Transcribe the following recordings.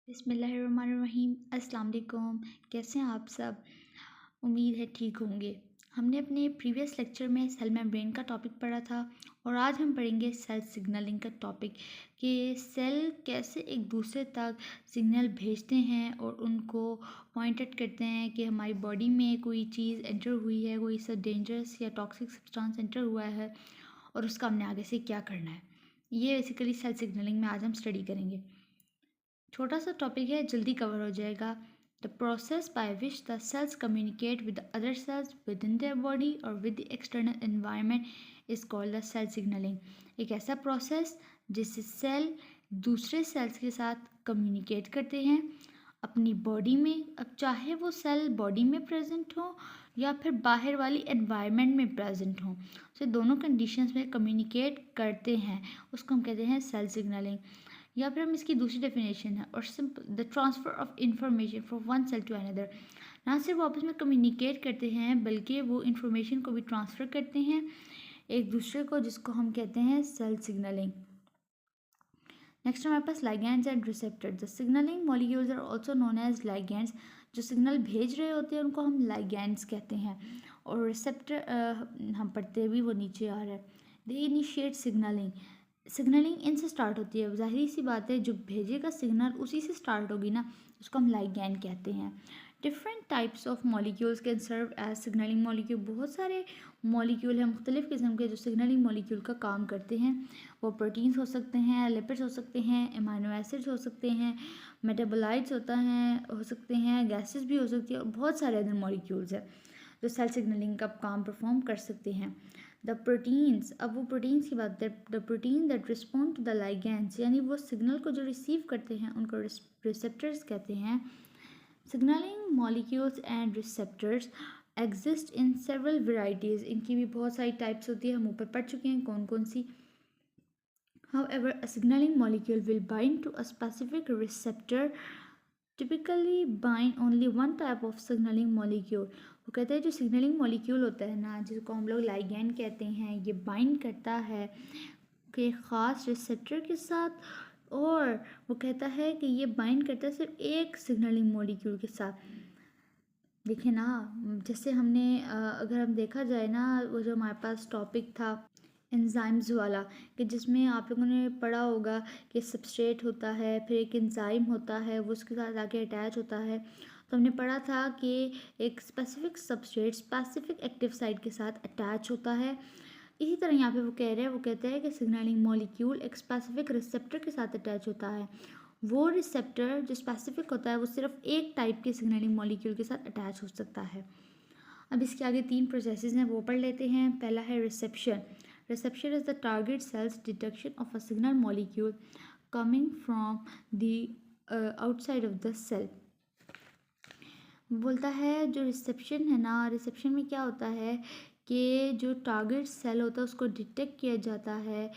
बिस्मिल्लाहिर्रहमानिर्रहीम। अस्सलाम वालेकुम। कैसे हैं आप सब? उम्मीद है ठीक होंगे। हमने अपने प्रीवियस लेक्चर में सेल मेम्ब्रेन का टॉपिक पढ़ा था और आज हम पढ़ेंगे सेल सिग्नलिंग का टॉपिक कि सेल कैसे एक दूसरे तक सिग्नल भेजते हैं और उनको पॉइंट आउट करते हैं कि हमारी बॉडी में कोई चीज़ एंटर हुई है, कोई सा डेंजरस या टॉक्सिक सब्सटेंस एंटर हुआ है और उसका हमने आगे से क्या करना है। ये बेसिकली सेल सिग्नलिंग में आज हम स्टडी करेंगे। छोटा सा टॉपिक है, जल्दी कवर हो जाएगा। The process by which the cells communicate with the other cells with in their body और with the external environment is called the cell signaling. एक ऐसा प्रोसेस जिससे सेल दूसरे सेल्स के साथ कम्युनिकेट करते हैं अपनी बॉडी में। अब चाहे वो सेल बॉडी में प्रेजेंट हो या फिर बाहर वाली एनवायरनमेंट में प्रेजेंट हो, तो दोनों कंडीशंस में कम्युनिकेट करते हैं, उसको हम कहते हैं सेल सिग्नलिंग। या फिर हम इसकी दूसरी डेफिनेशन है और simple the transfer of information from one cell to another. ना सिर्फ आपस में कम्युनिकेट करते हैं बल्कि वो इंफॉर्मेशन को भी ट्रांसफ़र करते हैं एक दूसरे को, जिसको हम कहते हैं सेल सिग्नलिंग। नेक्स्ट हमारे पास ligands and receptor. The signaling molecules are also known as ligands. जो सिग्नल भेज रहे होते हैं उनको हम लाइगैंड्स कहते हैं और रिसेप्टर हम पढ़ते भी वो नीचे आ रहा है। दे इनिशिएट सिग्नलिंग। सिग्नलिंग इनसे स्टार्ट होती है, ज़ाहिर सी बात है जो भेजेगा सिग्नल उसी से स्टार्ट होगी ना, उसको हम लाइगैंड कहते हैं। Different types of molecules can serve as signalling molecule. बहुत सारे मॉलिक्यूल हैं मुख्तलिफ़ किस्म के जो सिग्नलिंग मॉलिक्यूल का काम करते हैं। वो प्रोटीन्स हो सकते हैं, लिपिड्स हो सकते हैं, एमाइनो एसिड्स हो सकते हैं, मेटाबोलाइट्स होता हैं हो सकते हैं, गैसेस भी हो सकती है और बहुत सारे अदर मॉलिक्यूल्स हैं जो सेल सिग्नलिंग का काम परफॉर्म कर सकते हैं। द प्रोटीन्स, अब वो प्रोटीन्स की बात है। The protein that respond to the ligands, यानी वो सिग्नल को जो रिसीव करते हैं उनको रिसेप्टर्स कहते हैं। Signalling molecules and receptors exist in several varieties. इनकी भी बहुत सारी टाइप्स होती है, हम ऊपर पढ़ चुके हैं कौन कौन सी। However, a signaling molecule will bind to a specific receptor, typically bind only one type of signaling molecule। वो कहते हैं जो सिग्नलिंग मॉलिक्यूल होता है ना, जिसको हम लोग लाइगैंड कहते हैं, ये बाइंड करता है कि ख़ास रिसेप्टर के साथ और वो कहता है कि ये बाइंड करता है सिर्फ एक सिग्नलिंग मॉलिक्यूल के साथ। देखिए ना, जैसे हमने अगर हम देखा जाए ना, वो जो हमारे पास टॉपिक था एंजाइम्स वाला, कि जिसमें आप लोगों ने पढ़ा होगा कि सबस्ट्रेट होता है, फिर एक एंजाइम होता है, वो उसके साथ आके अटैच होता है। तो हमने पढ़ा था कि एक specific substrate specific active site के साथ अटैच होता है। इसी तरह यहाँ पे वो कह रहे हैं, वो कहते हैं कि सिग्नलिंग मॉलिक्यूल एक स्पेसिफिक रिसेप्टर के साथ अटैच होता है। वो रिसेप्टर जो स्पेसिफिक होता है वो सिर्फ एक टाइप के सिग्नलिंग मॉलिक्यूल के साथ अटैच हो सकता है। अब इसके आगे तीन प्रोसेसेस हैं, वो पढ़ लेते हैं। पहला है reception. Reception is the target cells detection of a signal molecule coming from the outside of the cell. बोलता है जो रिसेप्शन है ना, रिसेप्शन में क्या होता है कि जो टारगेट सेल होता है उसको डिटेक्ट किया जाता है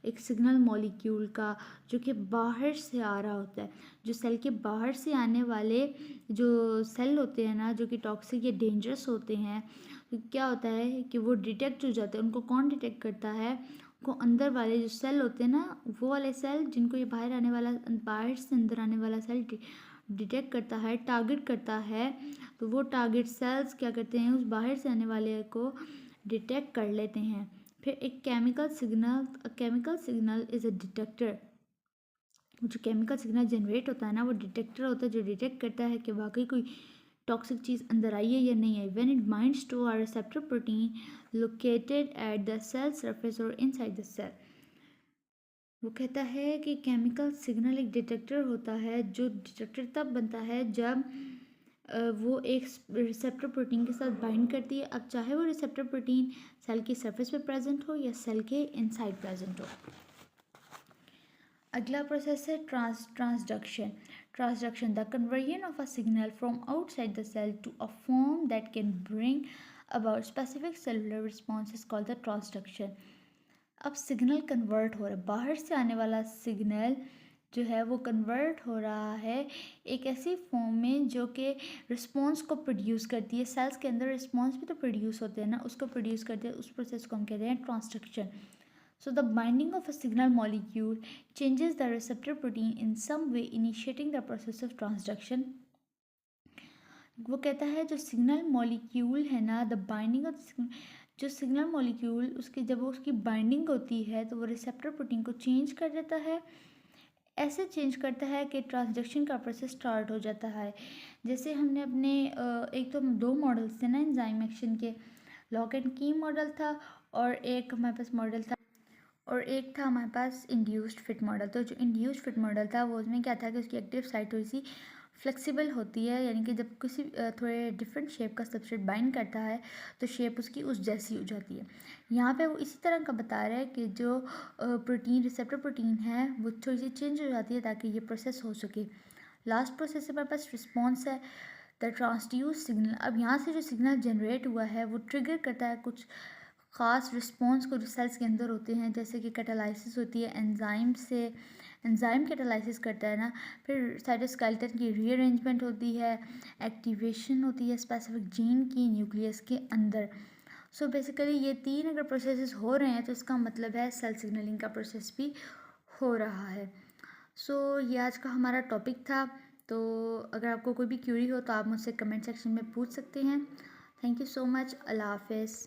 एक सिग्नल मॉलिक्यूल का जो कि बाहर से आ रहा होता है। जो सेल के बाहर से आने वाले जो सेल होते हैं ना, जो कि टॉक्सिक या डेंजरस होते हैं, तो क्या होता है कि वो डिटेक्ट हो जाते हैं। उनको कौन डिटेक्ट करता है? को अंदर वाले जो सेल होते हैं ना, वो वाले सेल जिनको ये बाहर आने वाला, बाहर से अंदर आने वाला सेल डिटेक्ट करता है, टारगेट करता है। तो वो टारगेट सेल्स क्या करते हैं, उस बाहर से आने वाले को डिटेक्ट कर लेते हैं। फिर एक chemical signal is a detector. जो केमिकल सिग्नल जनरेट होता है ना, वो डिटेक्टर होता है जो डिटेक्ट करता है कि वाकई कोई टॉक्सिक चीज़ अंदर आई है या नहीं आई। When it binds to our receptor protein located at the cell surface और इनसाइड द सेल। वो कहता है कि केमिकल सिग्नल एक डिटेक्टर होता है। जो डिटेक्टर तब बनता है जब वो एक रिसेप्टर प्रोटीन के साथ बाइंड करती है। अब चाहे वो रिसेप्टर प्रोटीन सेल की सरफेस पे प्रेजेंट हो या सेल के इनसाइड प्रेजेंट हो। अगला प्रोसेस है transduction. Transduction the conversion of a signal from outside the cell to a form that can bring about specific cellular response is called the transduction. अब signal convert हो रहा है, बाहर से आने वाला सिग्नल जो है वो कन्वर्ट हो रहा है एक ऐसी फॉर्म में जो कि रिस्पॉन्स को प्रोड्यूस करती है। सेल्स के अंदर रिस्पॉन्स भी तो प्रोड्यूस होते हैं ना, उसको प्रोड्यूस करते हैं। उस प्रोसेस को हम कहते हैं transduction. So the binding of a signal molecule changes the receptor protein in some way, initiating the process of transduction. वो कहता है जो सिग्नल मॉलिक्यूल है ना, द बाइंडिंग ऑफ जो सिग्नल मॉलिक्यूल उसकी जब वो उसकी बाइंडिंग होती है तो वो रिसेप्टर प्रोटीन को चेंज कर देता है। ऐसे चेंज करता है कि ट्रांसडक्शन का प्रोसेस स्टार्ट हो जाता है। जैसे हमने अपने एक तो दो मॉडल्स थे ना एंजाइम एक्शन के, लॉक एंड की मॉडल था और एक हमारे पास मॉडल था और एक था हमारे पास इंड्यूस्ड फिट मॉडल। तो जो इंड्यूस्ड फिट मॉडल था वो उसमें क्या था कि उसकी एक्टिव साइट थोड़ी सी फ्लेक्सिबल होती है, यानी कि जब किसी थोड़े डिफरेंट शेप का सबस्ट्रेट बाइंड करता है तो शेप उसकी उस जैसी हो जाती है। यहाँ पे वो इसी तरह का बता रहा है कि जो प्रोटीन रिसेप्टर प्रोटीन है वो थोड़ी सी चेंज हो जाती है ताकि ये प्रोसेस हो सके। लास्ट प्रोसेस हमारे पास रिस्पॉन्स है, द ट्रांसड्यूस सिग्नल। अब यहाँ से जो सिग्नल जनरेट हुआ है वो ट्रिगर करता है कुछ ख़ास रिस्पॉन्स को जो सेल्स के अंदर होते हैं, जैसे कि कैटालाइसिस होती है एंजाइम से, एंजाइम कैटालाइसिस करता है ना, फिर साइटोस्केलेटन की रीअरेंजमेंट होती है, एक्टिवेशन होती है स्पेसिफिक जीन की न्यूक्लियस के अंदर। सो बेसिकली ये तीन अगर प्रोसेसेस हो रहे हैं तो इसका मतलब है सेल सिग्नलिंग का प्रोसेस भी हो रहा है। सो ये आज का हमारा टॉपिक था। तो अगर आपको कोई भी क्यूरी हो तो आप मुझसे कमेंट सेक्शन में पूछ सकते हैं। Thank you so much. अल्लाह हाफिज़।